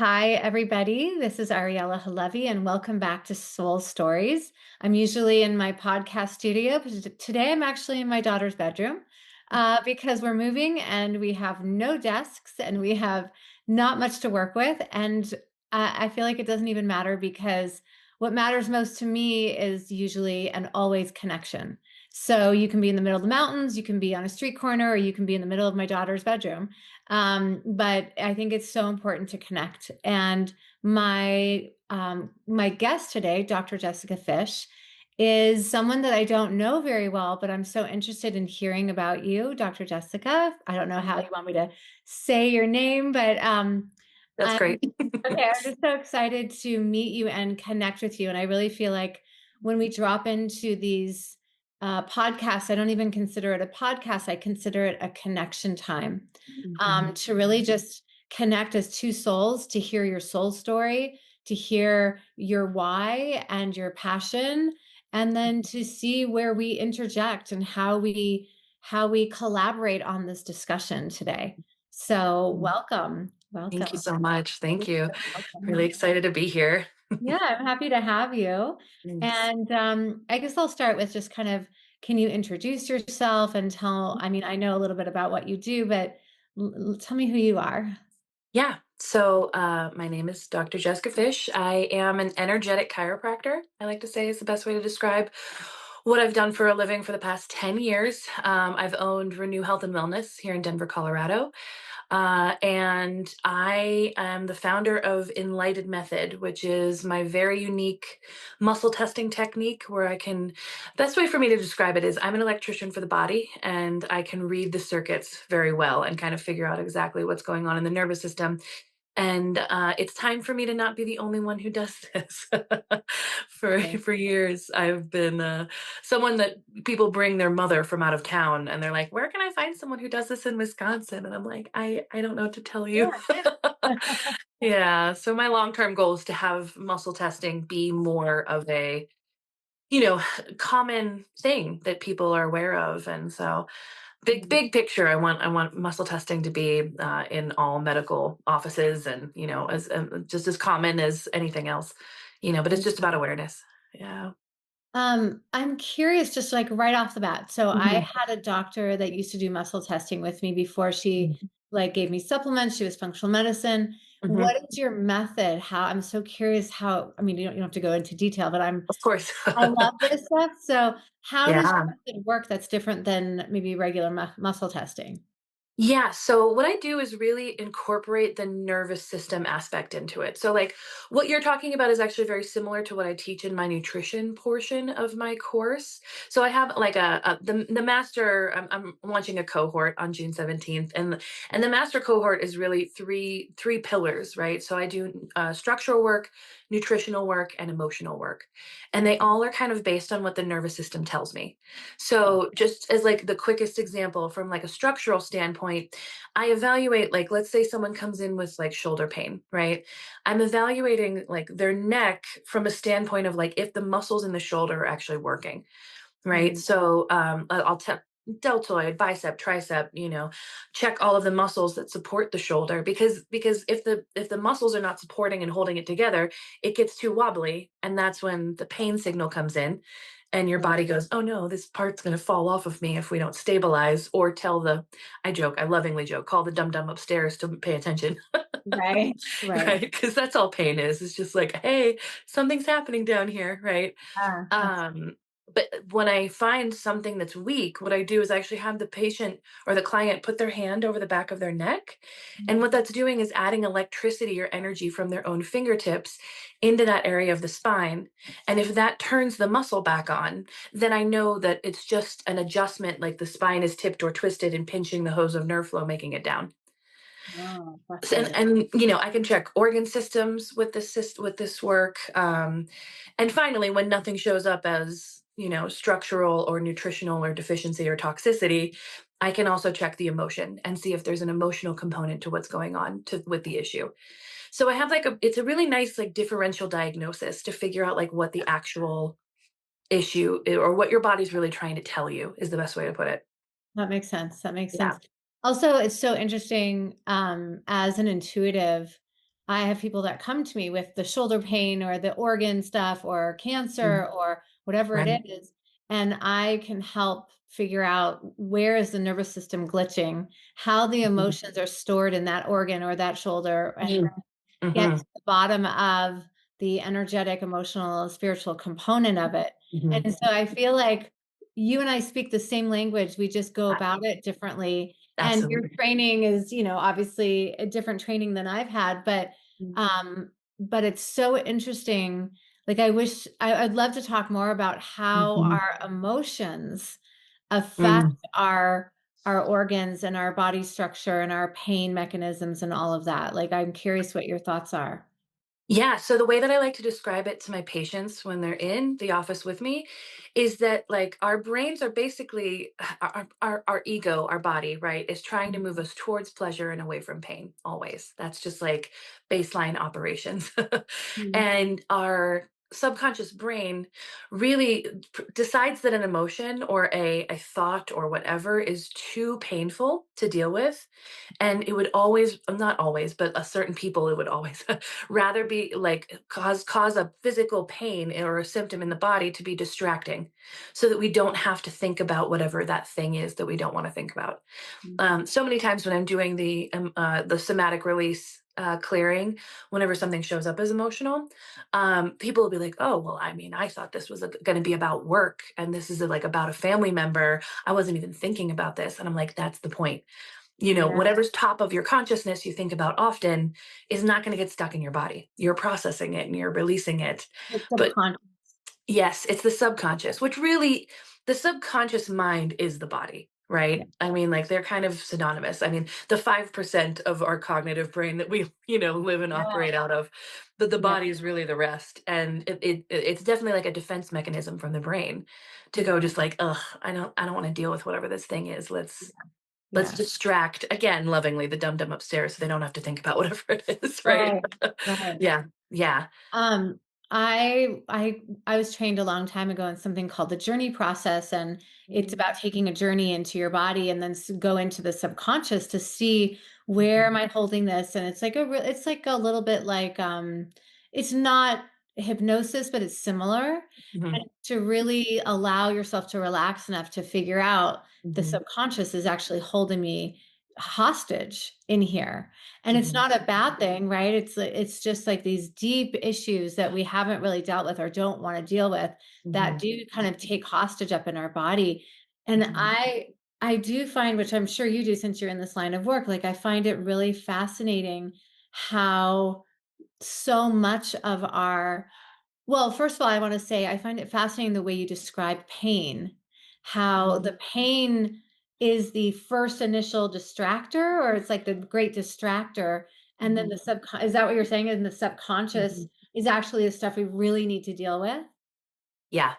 Hi, everybody. This is Ariela HaLevi, and welcome back to Soul Stories. I'm usually in my podcast studio, but today I'm actually in my daughter's bedroom because we're moving and we have no desks and we have not much to work with. And I feel like it doesn't even matter because what matters most to me is usually and always connection. So you can be in the middle of the mountains, you can be on a street corner, or you can be in the middle of my daughter's bedroom. But I think it's so important to connect. And my guest today, Dr. Jessica Fish, is someone that I don't know very well, but I'm so interested in hearing about you, Dr. Jessica. I don't know how you want me to say your name, but That's I'm great. okay. I'm just so excited to meet you and connect with you. And I really feel like when we drop into these podcasts, I don't even consider it a podcast. I consider it a connection time Mhm. to really just connect as two souls, to hear your soul story, to hear your why and your passion, and then to see where we interject and how we collaborate on this discussion today. So welcome, Thank you welcome. so much. Thank you. Really Welcome. excited to be here. Yeah, I'm happy to have you. Thanks. And I guess I'll start with just kind of, can you introduce yourself and tell, I mean, I know a little bit about what you do, but tell me who you are. Yeah. So my name is Dr. Jessica Fish. I am an energetic chiropractor. I like to say is the best way to describe what I've done for a living for the past 10 years. I've owned Renew Health and Wellness here in Denver, Colorado. And I am the founder of Enlightened Method, which is my very unique muscle testing technique where best way for me to describe it is I'm an electrician for the body and I can read the circuits very well and kind of figure out exactly what's going on in the nervous system. And it's time for me to not be the only one who does this. Okay. For years, I've been someone that people bring their mother from out of town, and they're like, "Where can I find someone who does this in Wisconsin?" And I'm like, "I don't know what to tell you." Yeah. Yeah. So my long term goal is to have muscle testing be more of a you know common thing that people are aware of, and so big picture, I want muscle testing to be in all medical offices and as just as common as anything else, but it's just about awareness. Yeah. I'm curious, just like right off the bat. So I Mhm. had a doctor that used to do muscle testing with me before she Mhm. like gave me supplements. She was functional medicine. Mhm. What is your method? How I'm so curious how, I mean, you don't have to go into detail, but Of course. I love this stuff. So how does Yeah. your method work that's different than maybe regular muscle testing? Yeah, so what I do is really incorporate the nervous system aspect into it. So, like, what you're talking about is actually very similar to what I teach in my nutrition portion of my course. So, I have like the master. I'm launching a cohort on June 17th, and the master cohort is really three pillars, right? So, I do structural work, nutritional work, and emotional work, and they all are kind of based on what the nervous system tells me. So just as like the quickest example from like a structural standpoint, I evaluate like let's say someone comes in with like shoulder pain, right? I'm evaluating like their neck from a standpoint of like if the muscles in the shoulder are actually working, right? Mm, So I'll tell deltoid, bicep, tricep, check all of the muscles that support the shoulder because if the muscles are not supporting and holding it together, it gets too wobbly and that's when the pain signal comes in and your right, body goes, "Oh no, this part's going to fall off of me if we don't stabilize," or tell the I joke, I lovingly joke, call the dum dum upstairs to pay attention. right, right. Right? Because that's all pain is. It's just like, "Hey, something's happening down here," right? That's Um, but when I find something that's weak, what I do is I actually have the patient or the client put their hand over the back of their neck. And what that's doing is adding electricity or energy from their own fingertips into that area of the spine. And if that turns the muscle back on, then I know that it's just an adjustment, like the spine is tipped or twisted and pinching the hose of nerve flow, making it down. oh, And, fascinating. and I can check organ systems with with this work. And finally, when nothing shows up as structural or nutritional or deficiency or toxicity, I can also check the emotion and see if there's an emotional component to what's going on with the issue. So I have like it's a really nice like differential diagnosis to figure out like what the actual or what your body's really trying to tell you is the best way to put it. That makes sense. That makes Yeah. sense. Also, it's so interesting as an intuitive. I have people that come to me with the shoulder pain or the organ stuff or Mm. cancer or whatever it Right. is. And I can help figure out where is the nervous system glitching, how the Mhm. emotions are stored in that organ or that shoulder, and Mm. get Mhm. to the bottom of the energetic, emotional, spiritual component of it. Mhm. And so I feel like you and I speak the same language. We just go about it differently. And your Absolutely. training is, obviously a different training than I've had, um, but it's so interesting. Like I'd love to talk more about how Mhm. our emotions affect Mm. our organs and our body structure and our pain mechanisms and all of that. Like, I'm curious what your thoughts are. Yeah, so the way that I like to describe it to my patients when they're in the office with me is that like our brains are basically our ego, our body, right, is trying to move us towards pleasure and away from pain always. That's just like baseline operations. Mhm. And our subconscious brain really decides that an emotion or a thought or whatever is too painful to deal with, and it would always, not always, but a certain people, it would always rather be like cause a physical pain or a symptom in the body to be distracting, so that we don't have to think about whatever that thing is that we don't want to think about. So many times when I'm doing the somatic release clearing, whenever something shows up as emotional, people will be like, "Oh, well, I mean, I thought this was going to be about work, and this is like about a family member. I wasn't even thinking about this." And I'm like, "That's the point. Yeah, Whatever's top of your consciousness you think about often is not going to get stuck in your body. You're processing it and you're releasing it. it's But subconscious. yes, it's the subconscious, which really, the subconscious mind is the body, Yeah, right? I mean, like they're kind of synonymous. I mean, the 5% of our cognitive brain that we, live and yeah, operate out of, but the yeah, body is really the rest. And it's definitely like a defense mechanism from the brain to go yeah, just like, ugh, I don't want to deal with whatever this thing is. Let's yeah. distract, again, lovingly, the dum-dum upstairs so they don't have to think about whatever it is, right? Right, right. Yeah, yeah. Um, I was trained a long time ago in something called the journey process, and it's Mhm, about taking a journey into your body and then go into the subconscious to see where mhm, am I holding this. And it's like it's like a little bit like it's not hypnosis, but it's similar. And mhm, to really allow yourself to relax enough to figure out the mhm, subconscious is actually holding me hostage in here, and it's mhm, not a bad thing, right? It's just like these deep issues that we haven't really dealt with or don't want to deal with that mhm, do kind of take hostage up in our body. And mhm, I do find, which I'm sure you do since you're in this line of work, like I find it really fascinating how so much of our well, first of all, I want to say I find it fascinating the way you describe pain, how mhm, the pain is the first initial distractor, or it's like the great distractor. And then mhm, the is that what you're saying? And the subconscious mhm. is actually the stuff we really need to deal with? Yeah.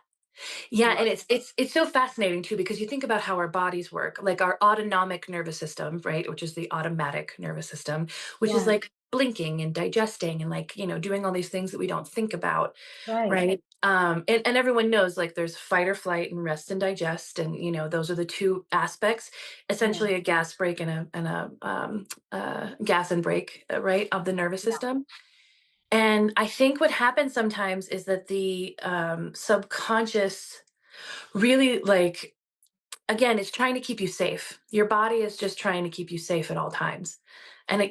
Yeah, Wow. and it's so fascinating too because you think about how our bodies work, like our autonomic nervous system, right, which is the automatic nervous system, which is Yeah, like blinking and digesting and like, doing all these things that we don't think about, right. right? And everyone knows like there's fight or flight and rest and digest, and those are the two aspects, Yeah, essentially a gas brake and gas and brake, right, of the nervous yeah, system. And I think what happens sometimes is that the subconscious really like, again, it's trying to keep you safe. Your body is just trying to keep you safe at all times. And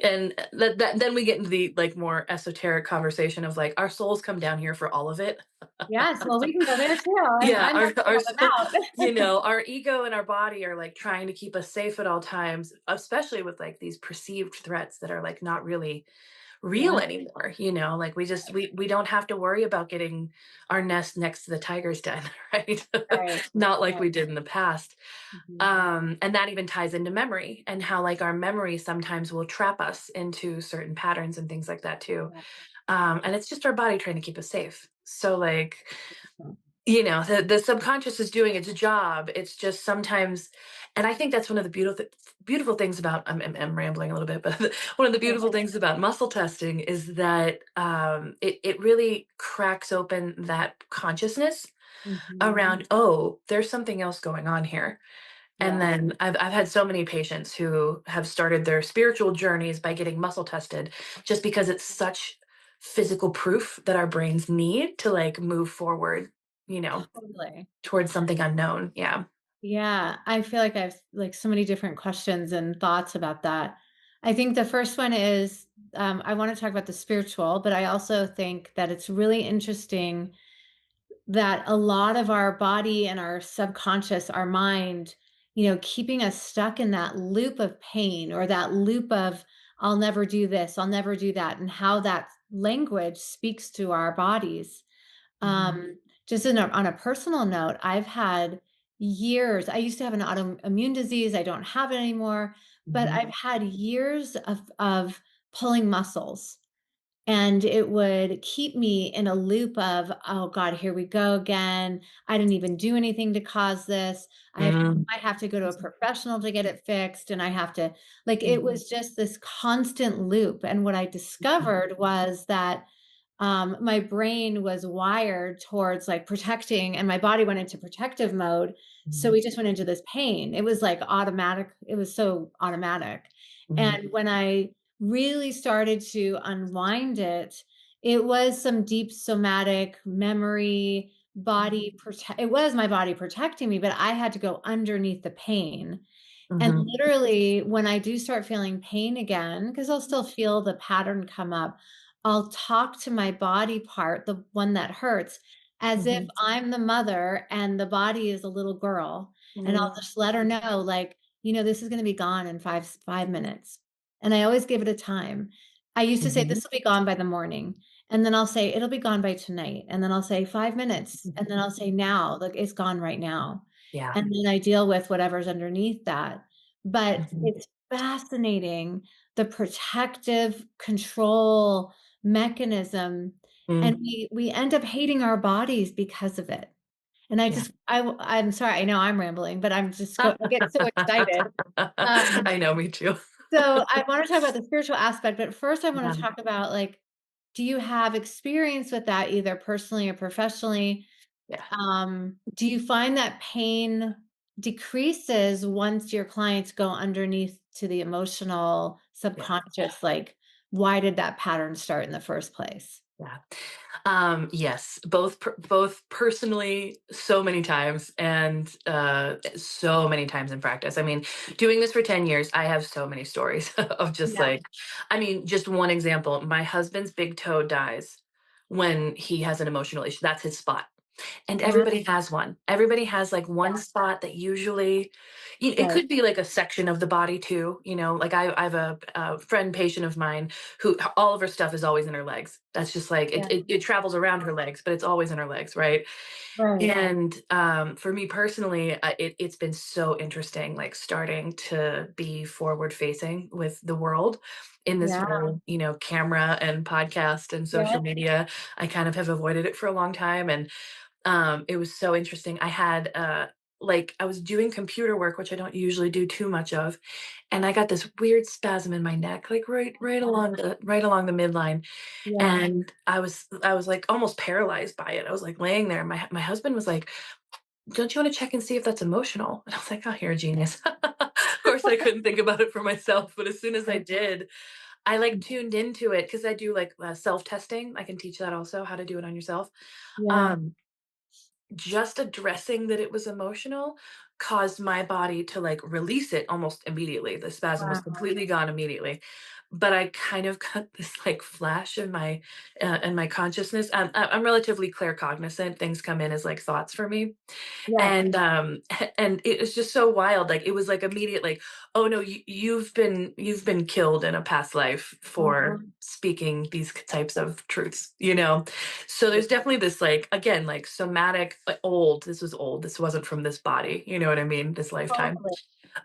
then we get into the like more esoteric conversation of like our souls come down here for all of it. yes. Well, we can go there too. Yeah, I'm not our them out. our ego and our body are like trying to keep us safe at all times, especially with like these perceived threats that are like not really real Yeah, anymore. Like we don't have to worry about getting our nest next to the tiger's den, right? right, Not like right. we did in the past. Mhm. And that even ties into memory and how like our memory sometimes will trap us into certain patterns and things like that too. Yeah. And it's just our body trying to keep us safe. So like, the subconscious is doing its job. It's just sometimes, and I think that's one of the beautiful things about, I'm rambling a little bit, but one of the beautiful things about muscle testing is that it really cracks open that consciousness Mhm. around, oh, there's something else going on here. And Yeah. then I've had so many patients who have started their spiritual journeys by getting muscle tested just because it's such physical proof that our brains need to like move forward, you know, Totally. towards something unknown. Yeah. Yeah, I feel like I have like so many different questions and thoughts about that. I think the first one is I want to talk about the spiritual, but I also think that it's really interesting that a lot of our body and our subconscious, our mind, keeping us stuck in that loop of pain or that loop of, I'll never do this, I'll never do that, and how that language speaks to our bodies. Mhm. Just on a personal note, I've had years, I used to have an autoimmune disease. I don't have it anymore, but Mhm. I've had years of pulling muscles. And it would keep me in a loop of, oh God, here we go again. I didn't even do anything to cause this. Mm. I have to go to a professional to get it fixed. And I have to, like, it Mhm. was just this constant loop. And what I discovered was that my brain was wired towards like protecting, and my body went into protective mode. So Mhm. we just went into this pain. It was like automatic. It was so automatic. Mhm. And when I really started to unwind it, it was some deep somatic memory, it was my body protecting me, but I had to go underneath the pain. And Mhm. literally, when I do start feeling pain again, because I'll still feel the pattern come up, I'll talk to my body part, the one that hurts, as if Mhm. I'm the mother and the body is a little girl. And I'll Mhm. just let her know, like, this is going to be gone in 5 minutes. And I always give it a time. I used to say, Mhm. this will be gone by the morning. And then I'll say, it'll be gone by tonight. And then I'll say 5 minutes. And then I'll say, now, like, it's gone right now. Yeah. And then I deal with whatever's underneath that. But Mhm. it's fascinating, the protective control mechanism, and Mm. we end up hating our bodies because of it. And Yeah. I'm sorry, I know I'm rambling, but I get so excited. Um, I know, me too. so I want to talk about the spiritual aspect, but first I want Yeah. to talk about, like, do you have experience with that either personally or professionally? Yeah. Do you find that pain decreases once your clients go underneath to the emotional Yeah. subconscious? Like, why did that pattern start in the first place? Yeah. Yes, both personally so many times and so many times in practice. I mean, doing this for 10 years, I have so many stories of just Yeah. like, I mean, just one example, my husband's big toe dies when he has an emotional issue. That's his spot. And Wow. everybody has one. Everybody has like one Yeah. spot that usually, it Right. could be like a section of the body too. Like I have a friend patient of mine who all of her stuff is always in her legs. That's just like Yeah. it travels around her legs, but it's always in her legs, right? Right. And for me personally, it's been so interesting, like starting to be forward facing with the world in this Yeah. whole, camera and podcast and Yeah. social media. I kind of have avoided it for a long time, and it was so interesting. I had like I was doing computer work, which I don't usually do too much of, and I got this weird spasm in my neck, like right along the midline, Yeah. and I was like almost paralyzed by it. I was like laying there. My husband was like, "Don't you want to check and see if that's emotional?" And I was like, "Oh, you're a genius." Of course, I couldn't think about it for myself, but as soon as I Right. did, I like tuned into it because I do like self testing. I can teach that also, how to do it on yourself. Yeah. Um, just addressing that it was emotional caused my body to like release it almost immediately. The spasm was Wow. completely gone immediately. But I kind of got this like flash in my consciousness. I'm relatively claircognizant. Things come in as like thoughts for me, Yeah. and and it was just so wild. Like it was like immediate, like, oh no, you've been killed in a past life for Mhm. speaking these types of truths. So there's definitely this, like, again, like somatic, old, this was old, this wasn't from this body, you know what I mean, this lifetime. Totally.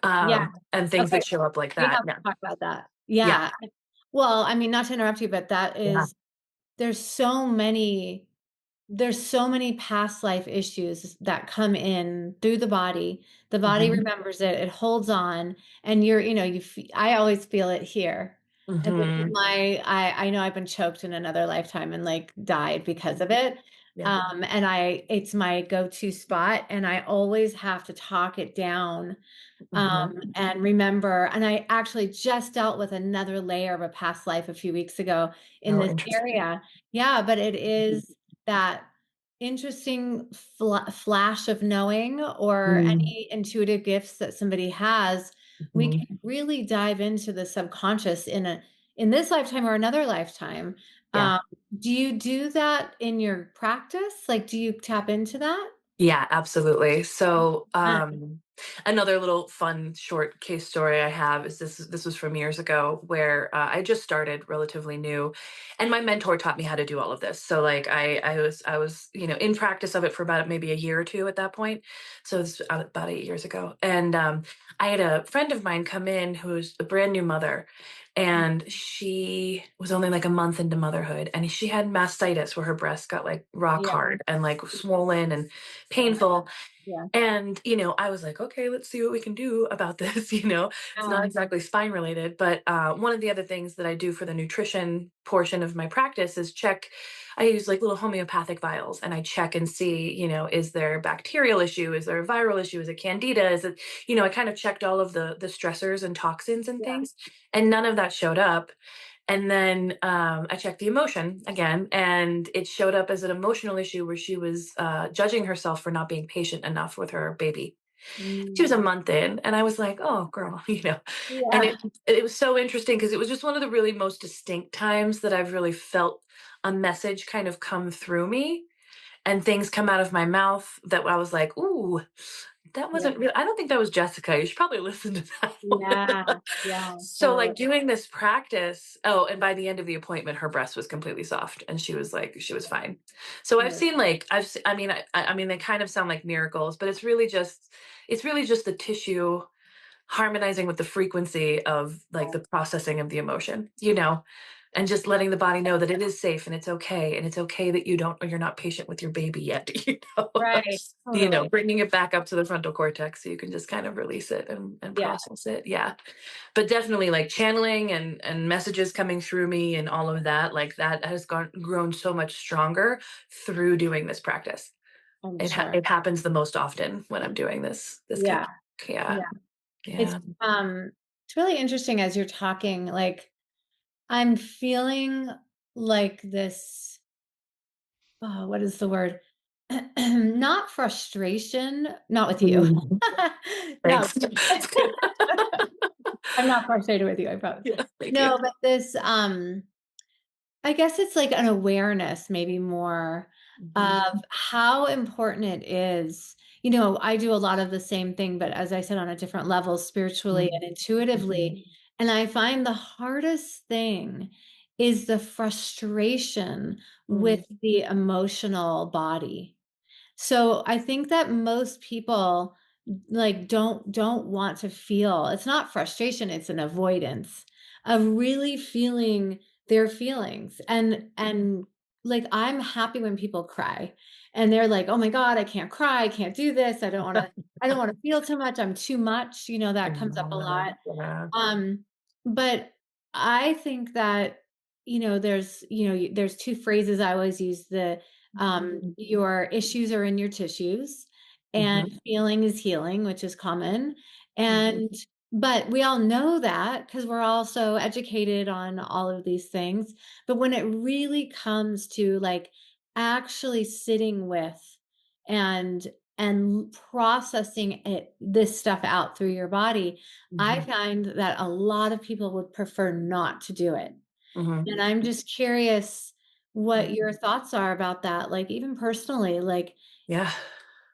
Yeah. And things Okay. that show up like We that. have to Yeah. talk about that. Yeah. Yeah. Well, I mean, not to interrupt you, but Yeah. there's so many there's so many past life issues that come in through the body. The body Hmm. remembers it, it holds on, and I always feel it here. And this is Hmm. I know I've been choked in another lifetime and like died because of it. Yeah. And it's my go-to spot, and I always have to talk it down, Mhm. and remember. And I actually just dealt with another layer of a past life a few weeks ago in Oh, this interesting. area. Yeah, but it is that interesting flash of knowing, or Mm. any intuitive gifts that somebody has. We Mhm. can really dive into the subconscious in this lifetime or another lifetime. Yeah. Um, do you do that in your practice? Like, do you tap into that? Yeah, absolutely. So, Uh, another little fun short case story I have is this was from years ago where I just started relatively new, and my mentor taught me how to do all of this. So, like, I was in practice of it for about maybe a year or two at that point. So this was about 8 years ago, and I had a friend of mine come in who's a brand new mother, and she was only like a month into motherhood, and she had mastitis where her breast got like rock yeah, hard and like swollen and yeah, painful. yeah. And, I was like, okay, let's see what we can do about this. It's not Uh, exactly spine related, but one of the other things that I do for the nutrition portion of my practice is check. I use like little homeopathic vials and I check and see, is there a bacterial issue? Is there a viral issue? Is it candida? Is it, I kind of checked all of the stressors and toxins and yeah. things, and none of that showed up. And then I checked the emotion again, and it showed up as an emotional issue where she was judging herself for not being patient enough with her baby. She was a Mm, month in, and I was like, "Oh, girl," And yeah. it was so interesting because it was just one of the really most distinct times that I've really felt a message kind of come through me and things come out of my mouth that I was like, "Ooh, that Yeah. wasn't real." I don't think that was Jessica. You should probably listen to that one. Yeah. Yeah. So, Totally. like, doing this practice, oh, and by the end of the appointment, her breast was completely soft and she was fine. So I've Right. seen like I mean they kind of sound like miracles, but it's really just the tissue harmonizing with the frequency of like the processing of the emotion, and just letting the body know that it is safe and it's okay that you're not patient with your baby yet, Right. Totally. bringing it back up to the frontal cortex so you can just kind of release it and Yeah. process it. Yeah. But definitely like channeling and messages coming through me and all of that, like that has grown so much stronger through doing this practice. I'm It sure. it happens the most often when I'm doing this kind Yeah. of, yeah. Yeah. It's Yeah. um it's really interesting as you're talking, like I'm feeling like this, oh, what is the word? Not frustration, not with you. Mm. Not Thanks. That's good. I'm not frustrated with you, I promise. Yeah, thank you. No, but this, I guess it's like an awareness, maybe more Mhm, of how important it is. I do a lot of the same thing, but as I said, on a different level, spiritually and mm, mhm, intuitively. And I find the hardest thing is the frustration with mm, the emotional body. So I think that most people like don't want to feel. It's not frustration, it's an avoidance of really feeling their feelings. And like I'm happy when people cry and they're like, "Oh my God, I can't cry, I can't do this. I don't want to feel too much. I'm too much." That comes up a lot. yeah. But I think that, there's two phrases I always use: your issues are in your tissues, and Mhm, feeling is healing, which is common. mhm, And, but we all know that because we're all so educated on all of these things. But when it really comes to like actually sitting with and processing this stuff out through your body, I mhm, find that a lot of people would prefer not to do it. mhm. And I'm just curious what your thoughts are about that. Like, even personally, like, Yeah,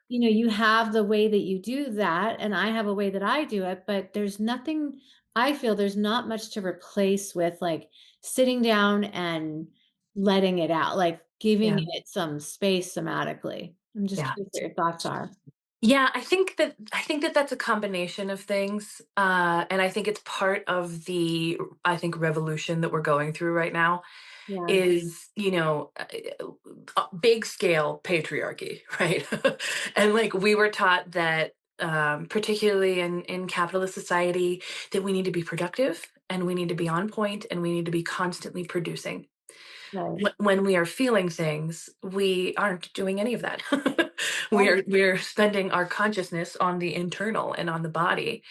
you have the way that you do that, and I have a way that I do it, but I feel there's not much to replace with like sitting down and letting it out, like giving yeah, it some space somatically. I'm just yeah. curious what your thoughts are. Yeah, I think that that's a combination of things, and I think it's part of the, I think, revolution that we're going through right now Yeah. is, big scale patriarchy, right? And like we were taught that, particularly in capitalist society, that we need to be productive and we need to be on point and we need to be constantly producing. Right. When we are feeling things, we aren't doing any of that. we Right. are we're spending our consciousness on the internal and on the body,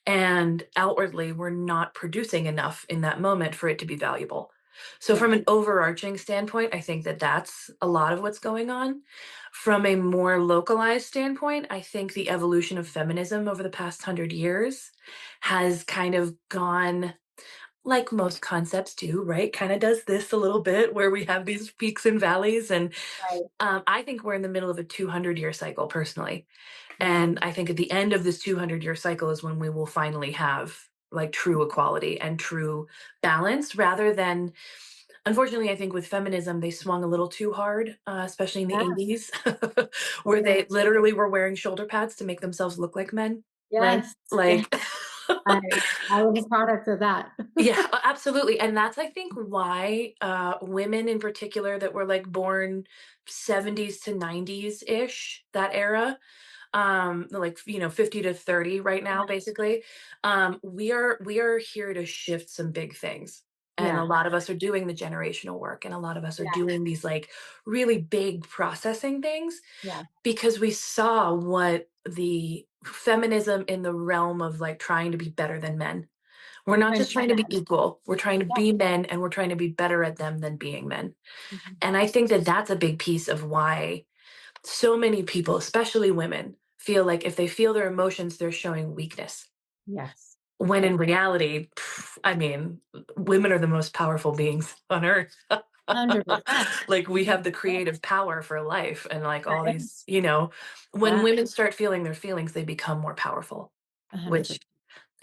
and outwardly we're not producing enough in that moment for it to be valuable. So Yeah. from an overarching standpoint, I think that that's a lot of what's going on. From a more localized standpoint, I think the evolution of feminism over the past 100 years has kind of gone like most concepts do, right? Kind of does this a little bit where we have these peaks and valleys. And Right. I think we're in the middle of a 200-year cycle personally. Yeah. And I think at the end of this 200-year cycle is when we will finally have like true equality and true balance rather than, unfortunately, I think with feminism, they swung a little too hard, especially in the Yeah. 80s, where Totally. they literally were wearing shoulder pads to make themselves look like men, right? Yes. Yeah. Like, I I was a product of that. yeah, absolutely. And that's, I think, why women in particular that were like born 70s to 90s ish, that era, like, 50 to 30 right now, basically, we are here to shift some big things. And a Yeah. lot of us are doing the generational work, and a lot of us are Yeah. doing these like really big processing things Yeah. because we saw what the feminism in the realm of like trying to be better than men. We're not Right. just trying to be equal. We're trying to Yeah. be men, and we're trying to be better at them than being men. Mhm. And I think that that's a big piece of why so many people, especially women, feel like if they feel their emotions, they're showing weakness. Yes. When Yeah. in reality, I mean, women are the most powerful beings on earth. 100%. Like we have the 100%. creative power for life and like all Right? these, when Yeah. women start feeling their feelings, they become more powerful, 100%. which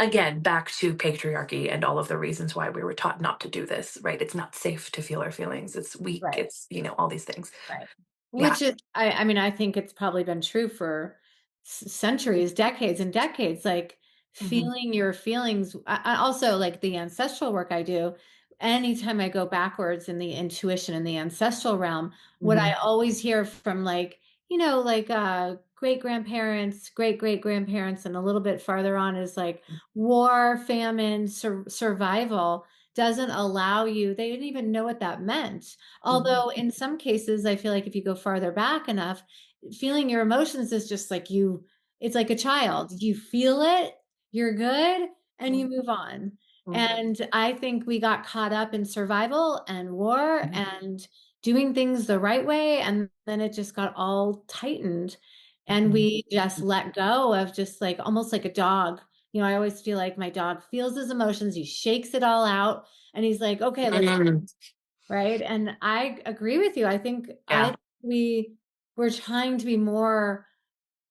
again, back to patriarchy and all of the reasons why we were taught not to do this, right? It's not safe to feel our feelings. It's weak. Right. It's, all these things. Right. Yeah. Which is, I mean, I think it's probably been true for centuries, decades and decades, like Hmm. feeling your feelings. I also like the ancestral work I do. Anytime I go backwards in the intuition in the ancestral realm, what I Hmm. always hear from like, like great grandparents, great grandparents, and a little bit farther on is like war, famine, survival doesn't allow you, they didn't even know what that meant. Hmm. Although in some cases, I feel like if you go farther back enough, feeling your emotions is just like it's like a child. You feel it, you're good, and you move on. And I think we got caught up in survival and war and doing things the right way. And then it just got all tightened. And Hmm. we just let go of just like almost like a dog. I always feel like my dog feels his emotions, he shakes it all out, and he's like, okay, let's Hmm. right? And I agree with you. I think Yeah. we we're trying to be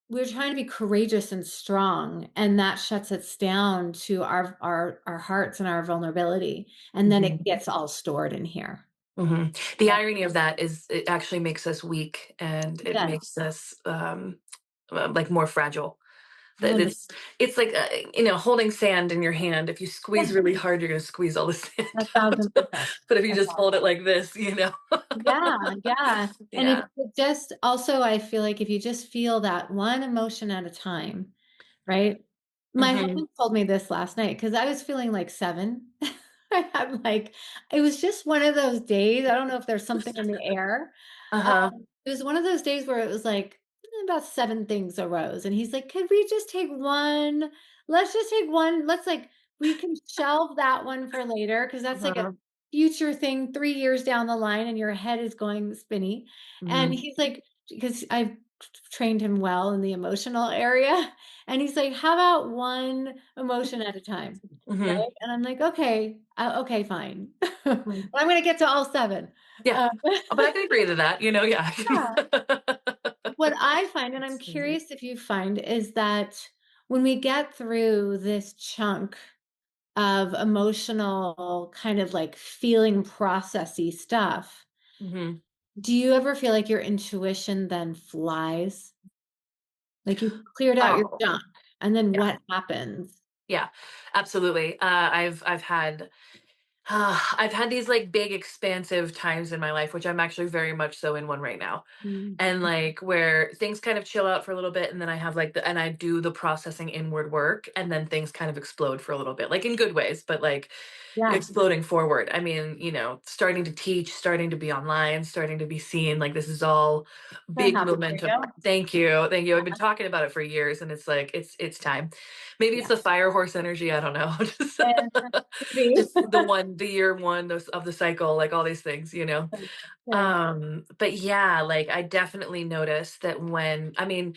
we're trying to be courageous and strong, and that shuts us down to our hearts and our vulnerability. And then it Hmm. gets all stored in here. Hmm. The Right? irony of that is it actually makes us weak and it Yes. makes us like more fragile. That 100, it's like holding sand in your hand. If you squeeze really hard, you're going to squeeze all the sand a out. thousand percent. But if you just hold it like this. Yeah, yeah. And if Yeah. you just also, I feel like if you just feel that one emotion at a time, right? My Hmm. husband told me this last night because I was feeling like seven. I had like, it was just one of those days. I don't know if there's something in the air. Uh-huh. It was one of those days where it was like about seven things arose. And he's like, could we just take one? Let's just take one. Let's like, we can shelve that one for later because that's like a Uh-huh. future thing 3 years down the line and your head is going spinny. And Hmm. he's like, because I've trained him well in the emotional area. And he's like, how about one emotion at a time? Hmm. Right. And I'm like, okay, okay, fine. But I'm going to get to all seven. Yeah. Uh, But I can agree to that, yeah. yeah. What I find, and I'm curious if you find, is that when we get through this chunk of emotional kind of like feeling processy stuff, Hmm. do you ever feel like your intuition then flies? Like you cleared out your Oh, junk, and then yeah. what happens? Yeah, absolutely. I've had I've had these like big expansive times in my life, which I'm actually very much so in one right now. Mm. And like where things kind of chill out for a little bit and then I have like and I do the processing inward work and then things kind of explode for a little bit, like in good ways, but like Yeah. exploding forward. I mean, starting to teach, starting to be online, starting to be seen, like this is all So big happy for momentum. you. Thank you. Thank you. I've been talking about it for years and it's like it's time. Maybe it's Yeah. the fire horse energy, I don't know. just, And maybe. just the year one of the cycle, like all these things. Good. But yeah, like I definitely noticed that when I mean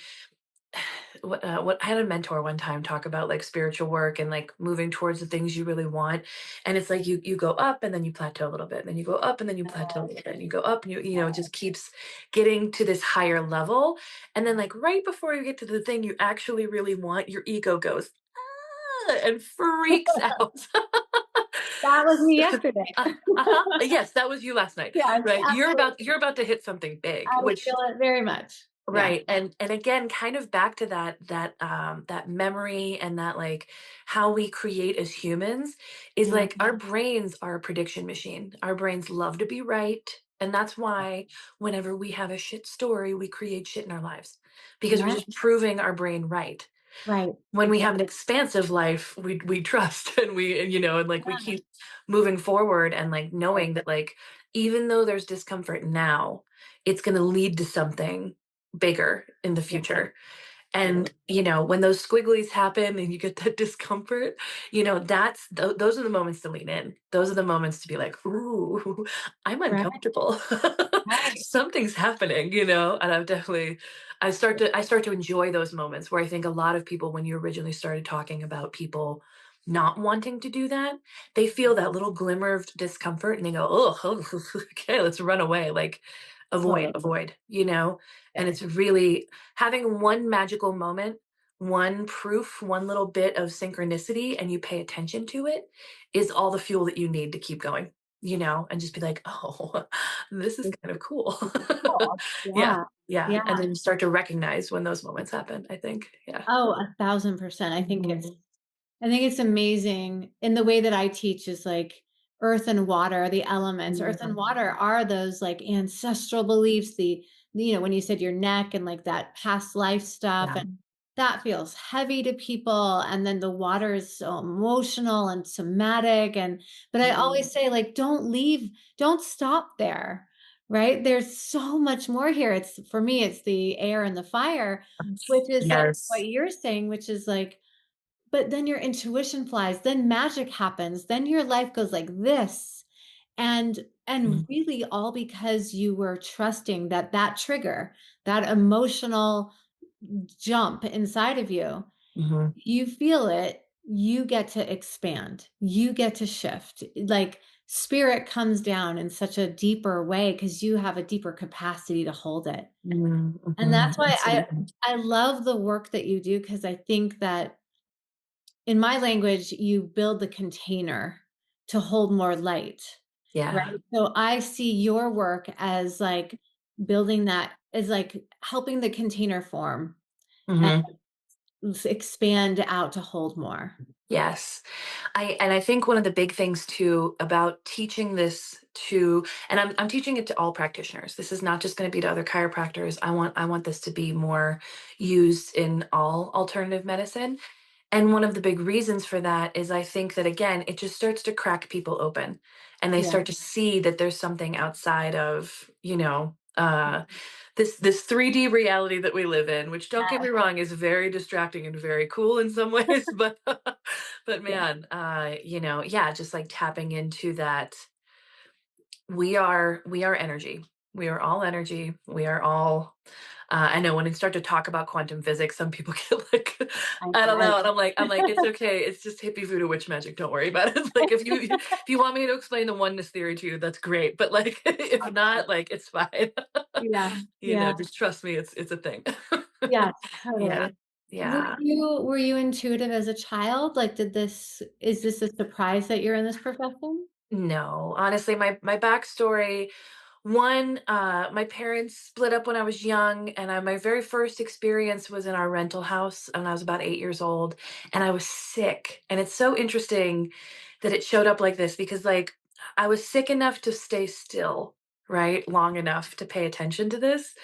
what I had a mentor one time talk about like spiritual work and like moving towards the things you really want. And it's like you go up and then you plateau a little bit, and then you go up and then you plateau a little bit, and you go up and it just keeps getting to this higher level. And then like right before you get to the thing you actually really want, your ego goes and freaks out. That was me yesterday. Uh-huh. Yes, that was you last night, Yes, right? absolutely. You're about to hit something big, I which feel it very much. Yeah. right, and again, kind of back to that memory and that, like, how we create as humans is, Yeah. like, our brains are a prediction machine. Our brains love to be right, and that's why whenever we have a shit story, we create shit in our lives, because we're Yeah. just proving our brain right. Right. When we Exactly. have an expansive life, we trust and like, we Yeah. keep moving forward and, like, Right. knowing that, like, even though there's discomfort now, it's gonna lead to something bigger in the Yeah. future. And, when those squigglies happen and you get that discomfort, those are the moments to lean in. Those are the moments to be like, "Ooh, I'm Right. uncomfortable. Right. Something's happening," and I start to enjoy those moments where I think a lot of people, when you originally started talking about people not wanting to do that, they feel that little glimmer of discomfort and they go, "Oh, okay, let's run away." Like, avoid, Totally. avoid. And it's really having one magical moment, one proof, one little bit of synchronicity, and you pay attention to it is all the fuel that you need to keep going, and just be like, oh, this is It's kind of cool. cool. Yeah. Yeah. Yeah. Yeah. And then you start to recognize when those moments happen, I think. Yeah. Oh, 1,000%. Mhm. I think it's amazing in the way that I teach is like earth and water, the elements. Earth and Mhm. water are those like ancestral beliefs, when you said your neck and like that past life stuff, Yeah. and that feels heavy to people. And then the water is so emotional and somatic. But I Mhm. always say, like, don't leave, don't stop there, right? There's so much more here. For me, it's the air and the fire, which is like Yes. what you're saying, which is like, but then your intuition flies, then magic happens, then your life goes like this. And Mhm. really all because you were trusting that that trigger, that emotional jump inside of you, Mhm. you feel it, you get to expand, you get to shift. Like spirit comes down in such a deeper way because you have a deeper capacity to hold it. Mhm. And Mhm. that's why Absolutely. I love the work that you do because I think that in my language, you build the container to hold more light, right? Yeah. So I see your work as like building that, as like helping the container form and Mhm. expand out to hold more. Yes. I think one of the big things too about teaching this to and I'm teaching it to all practitioners. This is not just going to be to other chiropractors. I want this to be more used in all alternative medicine. And one of the big reasons for that is I think that again, it just starts to crack people open and they Yeah. start to see that there's something outside of, this 3D reality that we live in, which don't get me wrong, is very distracting and very cool in some ways, but Yeah. man, yeah, just like tapping into that we are energy. We are all energy. We are all I know when you start to talk about quantum physics, some people get like, I I don't know, bet. and I'm like, it's okay. It's just hippie voodoo witch magic. Don't worry about it. Like if you want me to explain the oneness theory to you, that's great. But like if not, like it's fine. Yeah. Yeah. Just trust me, it's a thing. Yes, Yeah, totally. yeah. Were you intuitive as a child? Like, is this a surprise that you're in this profession? No, honestly, my backstory. One, my parents split up when I was young, and my very first experience was in our rental house when I was about 8 years old, and I was sick. And it's so interesting that it showed up like this because, like, I was sick enough to stay still, right, long enough to pay attention to this,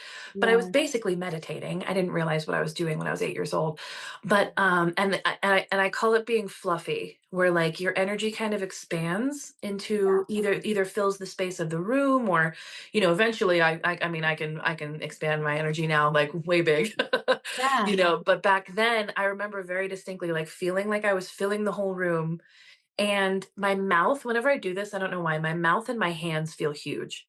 but I was Yeah. basically meditating. I didn't realize what I was doing when I was 8 years old. But, and I call it being fluffy, where, like, your energy kind of expands into either fills the space of the room or, eventually I mean, I can expand my energy now, like, way big. Yeah. But back then, I remember very distinctly, like, feeling like I was filling the whole room, and my mouth, whenever I do this, I don't know why, my mouth and my hands feel huge.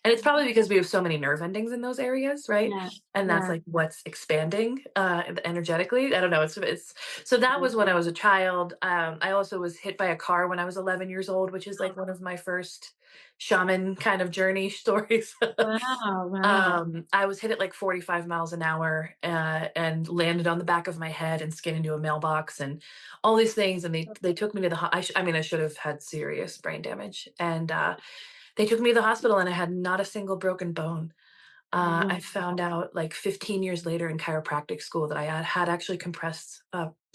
And it's probably because we have so many nerve endings in those areas, right? Yeah. And that's Yeah. like what's expanding energetically. I don't know. It's so that was when I was a child. I also was hit by a car when I was 11 years old, which is like one of my first shaman kind of journey stories. Wow. Wow. I was hit at like 45 miles an hour and landed on the back of my head and skinned into a mailbox and all these things. And they took me to the. I mean, I should have had serious brain damage, and they took me to the hospital, and I had not a single broken bone. Wow. I found out like 15 years later in chiropractic school that I had actually compressed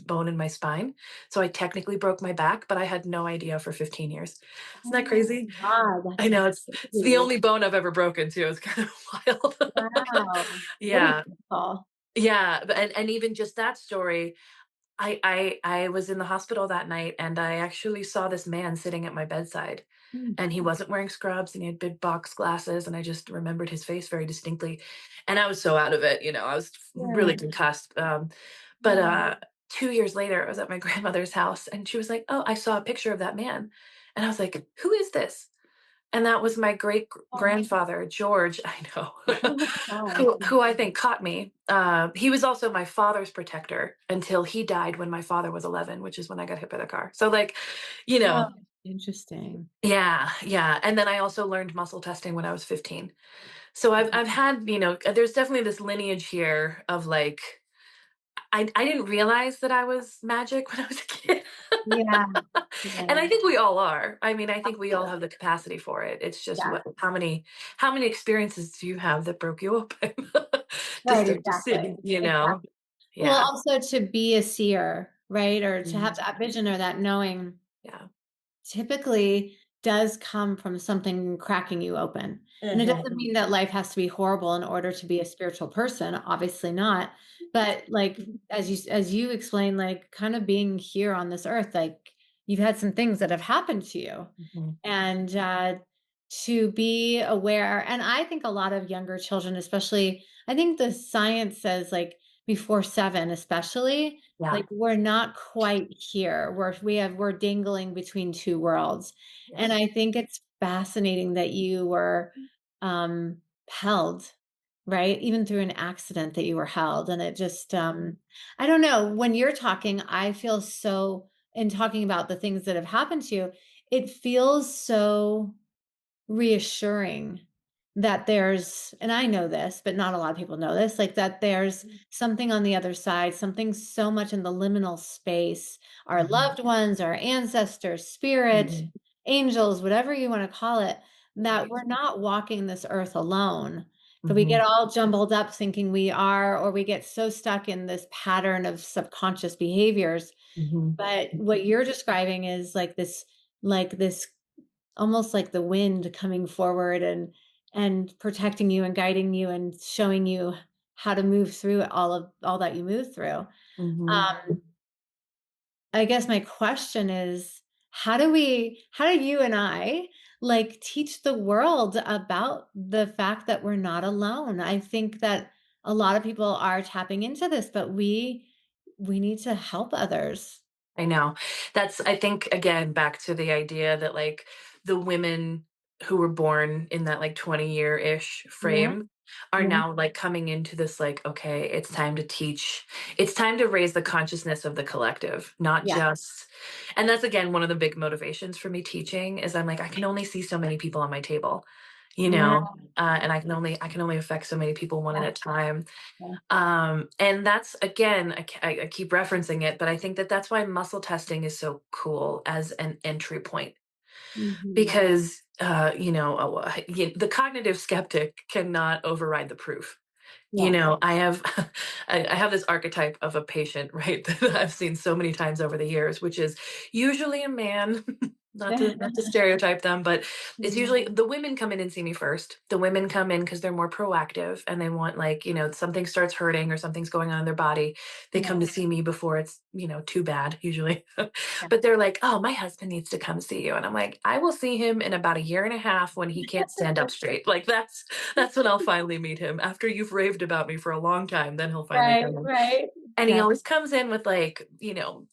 bone in my spine. So I technically broke my back, but I had no idea for 15 years. Isn't that Oh crazy? my God, I that's know it's the crazy. only bone I've ever broken too. It's kind of wild. Wow. Really Yeah. cool. Yeah. And even just that story, I was in the hospital that night and I actually saw this man sitting at my bedside Mm. and he wasn't wearing scrubs and he had big box glasses and I just remembered his face very distinctly. And I was so out of it, I was really Yeah. concussed. But Yeah. 2 years later, I was at my grandmother's house and she was like, "Oh, I saw a picture of that man." And I was like, "Who is this?" And that was my great Oh, grandfather, George. I know. oh my God. Who I think caught me. He was also my father's protector until he died when my father was 11, which is when I got hit by the car. So, like, you Oh, know, interesting. yeah, yeah. And then I also learned muscle testing when I was 15. So I've had, there's definitely this lineage here of like I didn't realize that I was magic when I was a kid. Yeah. And Yeah. I think we all are. I mean, I think we all have the capacity for it. It's just Yeah. how many experiences do you have that broke you open to Right. start to Exactly. see? Exactly. Well, Yeah. also to be a seer, right? Or to have Mhm. that vision or that knowing Yeah. typically does come from something cracking you open. And it Mhm. doesn't mean that life has to be horrible in order to be a spiritual person, obviously not. But like as you explained, like kind of being here on this earth, like you've had some things that have happened to you. Mhm. And to be aware, and I think a lot of younger children, especially, I think the science says like before 7 especially, Yeah. like we're not quite here, we're dangling between two worlds. And Yes. I think it's fascinating that you were held, right, even through an accident, that you were held. And it just I don't know, when you're talking, I feel so, in talking about the things that have happened to you, it feels so reassuring that there's, and I know this, but not a lot of people know this, like that there's something on the other side, something so much in the liminal space, our Mhm. loved ones, our ancestors, spirit, Mhm. angels, whatever you want to call it, that Right. we're not walking this earth alone. But we get Mhm. all jumbled up thinking we are, or we get so stuck in this pattern of subconscious behaviors. Mhm. But what you're describing is like this almost like the wind coming forward and protecting you and guiding you and showing you how to move through all that you move through. Mhm. um I guess my question is, how do you and I like teach the world about the fact that we're not alone? I think that a lot of people are tapping into this, but we need to help others. I know. I think, again, back to the idea that, like, the women who were born in that, like, 20-year-ish Yeah. frame are Yeah. now, like, coming into this, like, okay, it's time to teach. It's time to raise the consciousness of the collective, not Yeah. just and that's, again, one of the big motivations for me teaching is I'm like, I can only see so many people on my table, Yeah. and I can only affect so many people one at Yeah. a time. Yeah. And that's, again, I keep referencing it, but I think that that's why muscle testing is so cool as an entry point Mhm. because the cognitive skeptic cannot override the proof. Yeah. I have I have this archetype of a patient, right, that I've seen so many times over the years, which is usually a man not to stereotype them, but it's usually the women come in and see me first. The women come in because they're more proactive and they want, like, something starts hurting or something's going on in their body. They Yeah, come to see me before it's, too bad usually. yeah. But they're like, "Oh, my husband needs to come see you." And I'm like, "I will see him in about a year and a half when he can't stand up straight." Like that's when I'll finally meet him. After you've raved about me for a long time, then he'll finally Right, come in. right. And he Yeah, always comes in with, like,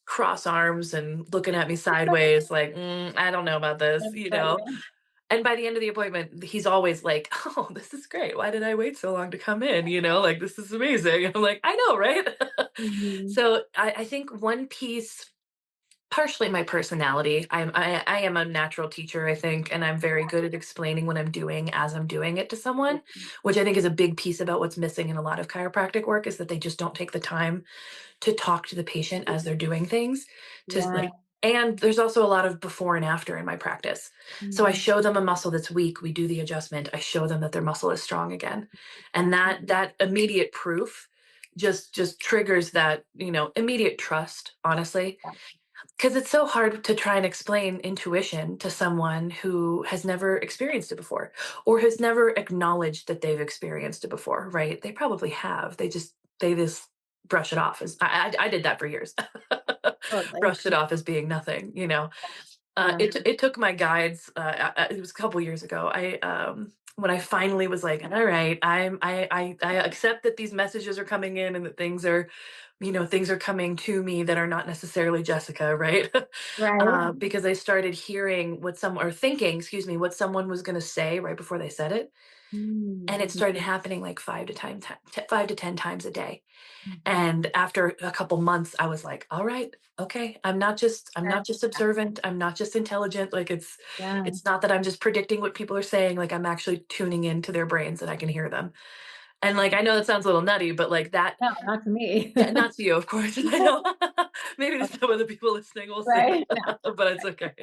cross arms and looking at me sideways, like, I don't know about this, that's funny. And by the end of the appointment, he's always like, "Oh, this is great. Why did I wait so long to come in? Like, this is amazing." I'm like, "I know, right?" Mhm. So I think one piece, partially my personality. I am a natural teacher, I think, and I'm very good at explaining what I'm doing as I'm doing it to someone, which I think is a big piece about what's missing in a lot of chiropractic work is that they just don't take the time to talk to the patient as they're doing things to Yeah. like. And there's also a lot of before and after in my practice. So I Mhm. show them a muscle that's weak, we do the adjustment, I show them that their muscle is strong again. And that immediate proof just triggers that, immediate trust, honestly, because it's so hard to try and explain intuition to someone who has never experienced it before or has never acknowledged that they've experienced it before, right? They probably have. They just brush it off as I did that for years. Totally. Brushed it off as being nothing, Yeah. it took my guides. It was a couple years ago. When I finally was like, all right, I accept that these messages are coming in and that things are coming to me that are not necessarily Jessica, right? Right. Because I started hearing or thinking, excuse me, what someone was going to say right before they said it, Mm. and it started happening like 5 to 10 times a day. Mhm. And after a couple months, I was like, all right, okay, I'm not just observant, I'm not just intelligent. Like Yeah. it's not that I'm just predicting what people are saying, like I'm actually tuning into their brains and I can hear them. And like I know that sounds a little nutty, but like that. No, not to me. Yeah, not to you, of course. I know. Maybe to some of the people listening, we'll see. Right? No. But it's okay.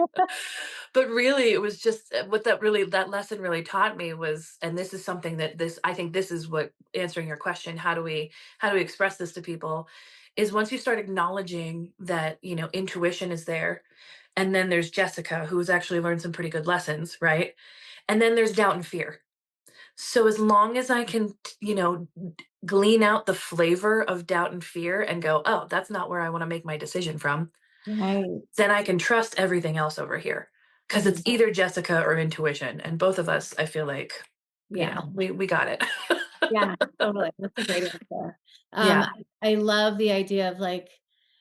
But really, it was just what that lesson really taught me was, and this is something that this I think this is what answering your question, how do we express this to people, is once you start acknowledging that, intuition is there, and then there's Jessica, who's actually learned some pretty good lessons, right? And then there's doubt and fear. So as long as I can, glean out the flavor of doubt and fear and go, "Oh, that's not where I wanna make my decision from," Right. then I can trust everything else over here, because Mhm. it's either Jessica or intuition, and both of us, I feel like, Yeah. we got it. Yeah, totally. That's a great answer. Yeah. I love the idea of like,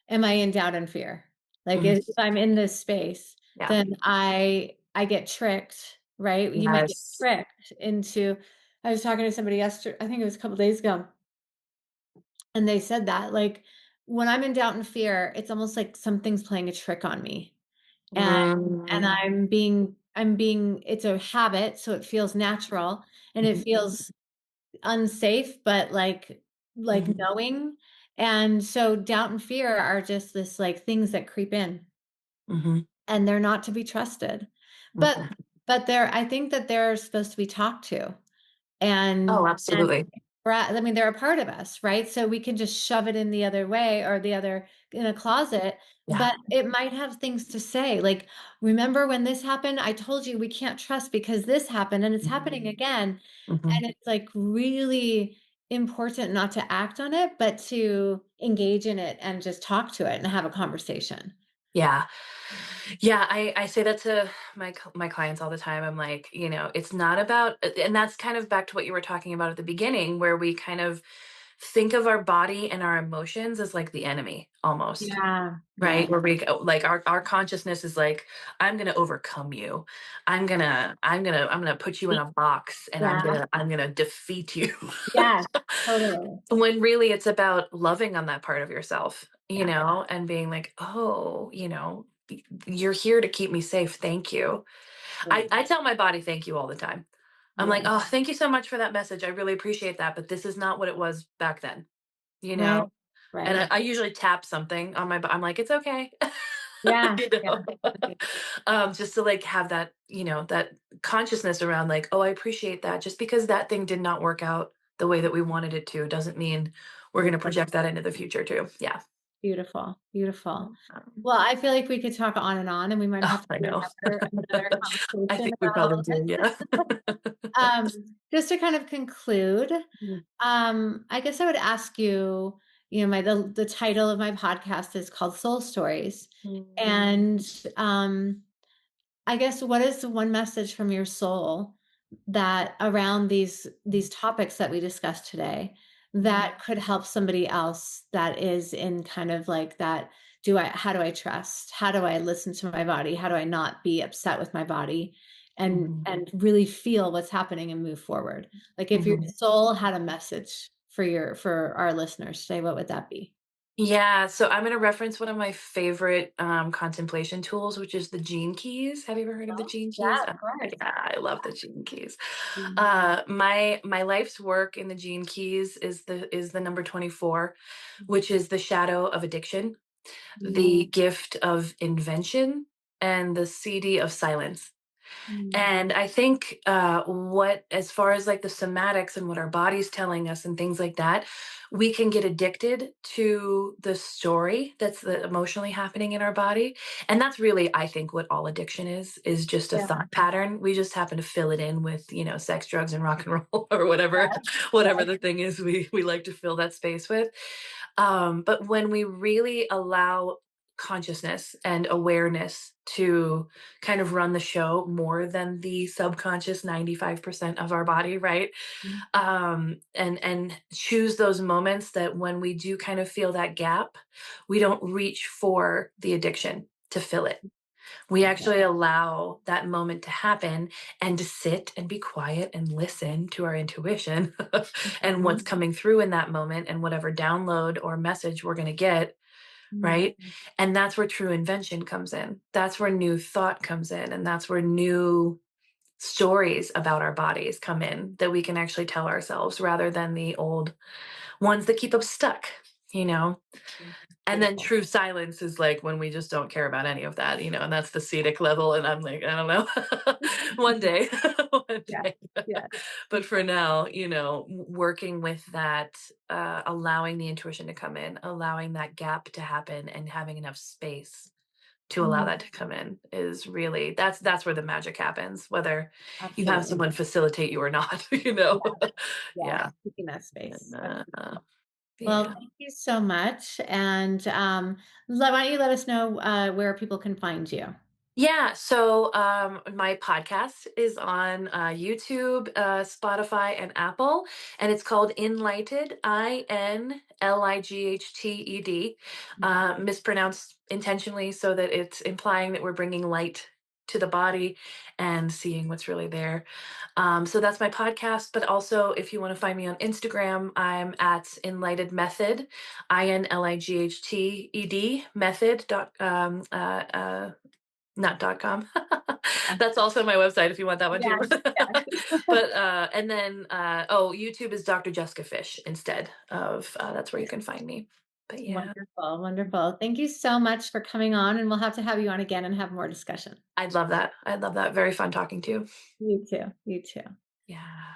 am I in doubt and fear? Like Mhm. if I'm in this space, Yeah. then I get tricked, right? You might get Yes. tricked into. I was talking to somebody yesterday, I think it was a couple days ago, and they said that like when I'm in doubt and fear, it's almost like something's playing a trick on me. And and Mm. I'm being it's a habit, so it feels natural and it Mhm. feels unsafe, but like Mhm. knowing. And so doubt and fear are just this like things that creep in Mhm. and they're not to be trusted. But Mhm. but I think that they're supposed to be talked to. Oh, And absolutely. I mean, they're a part of us, right? So we can just shove it in the other way or the other in a closet, Yeah. but it might have things to say. Like, remember when this happened? I told you we can't trust because this happened and it's happening Mhm. again. Mhm. And it's like really important not to act on it, but to engage in it and just talk to it and have a conversation. Yeah. Yeah, I say that to my clients all the time. I'm like, it's not about, and that's kind of back to what you were talking about at the beginning, where we kind of think of our body and our emotions as like the enemy almost, Yeah, right? yeah, Where we like our consciousness is like, I'm gonna overcome you. I'm gonna put you in a box and I'm yeah, gonna I'm gonna defeat you. yeah, totally. When really it's about loving on that part of yourself, Yeah, and being like, oh, you're here to keep me safe. Thank you. I, right. I tell my body thank you all the time. I'm like, Yeah, oh, thank you so much for that message. I really appreciate that. But this is not what it was back then, you right, know? And I, right. I usually tap something on I'm like, it's okay. Yeah, you yeah. know, just to like have that, that consciousness around like, oh, I appreciate that. Just because that thing did not work out the way that we wanted it to doesn't mean we're going to project that into the future too. Yeah. Beautiful, beautiful. Um, Well, I feel like we could talk on, and we might oh, have to I do know. another I conversation think we about all probably of do, this. yeah. Just to kind of conclude, Mm, I guess I would ask you, the title of my podcast is called Soul Stories. mm, And I guess what is the one message from your soul that around these topics that we discussed today mm, that could help somebody else that is in kind of like that, how do I trust? How do I listen to my body? How do I not be upset with my body mhm, and really feel what's happening and move forward? Like if your mhm. soul had a message for our listeners today, what would that be? Yeah, so I'm gonna reference one of my favorite, contemplation tools, which is the Gene Keys. Have you ever heard of the Oh, Gene yeah, Keys? of course. Yeah, I love the Gene Keys. Mhm. My life's work in the Gene Keys is the number 24, which is the shadow of addiction, the gift of invention, and the CD of silence. Mhm. And I think what, as far as like the somatics and what our body's telling us and things like that, we can get addicted to the story that's emotionally happening in our body. And that's really, I think, what all addiction is just a Yeah. thought pattern. We just happen to fill it in with, sex, drugs, and rock and roll or whatever, Yes. whatever Yes. the thing is we like to fill that space with. But when we really allow consciousness and awareness to kind of run the show more than the subconscious 95% of our body, right? Mhm. And choose those moments that when we do kind of feel that gap, we don't reach for the addiction to fill it. We Love it. actually allow that moment to happen and to sit and be quiet and listen to our intuition and what's Mhm. coming through in that moment and whatever download or message we're going to get, Mhm. right? And that's where true invention comes in. That's where new thought comes in. And that's where new stories about our bodies come in that we can actually tell ourselves rather than the old ones that keep us stuck, you know? And then Beautiful. true silence is like when we just don't care about any of that, and that's the Cedic level. And I'm like, I don't know, one day, one Yes, day. yes. But for now, working with that, allowing the intuition to come in, allowing that gap to happen, and having enough space to allow Mhm. that to come in is really that's where the magic happens, whether you have Absolutely. someone facilitate you or not, Yeah, Yeah. yes, keeping that And, space. That's beautiful. Well, yeah. thank you so much, and, why don't you let us know, where people can find you? Yeah, so my podcast is on YouTube, Spotify, and Apple, and it's called Enlighted, Inlighted, Mhm. mispronounced intentionally so that it's implying that we're bringing light to the body and seeing what's really there. So that's my podcast, but also if you want to find me on Instagram, I'm at Enlightened Method, Inlighted method not .com. That's also my website if you want that one too. Yes, yes. But, and then, YouTube is Dr. Jessica Fish instead of, that's where you can find me. But yeah, Wonderful, wonderful. Thank you so much for coming on, and we'll have to have you on again and have more discussion. I'd love that. I'd love that. Very fun talking to you. You too, you too. Yeah.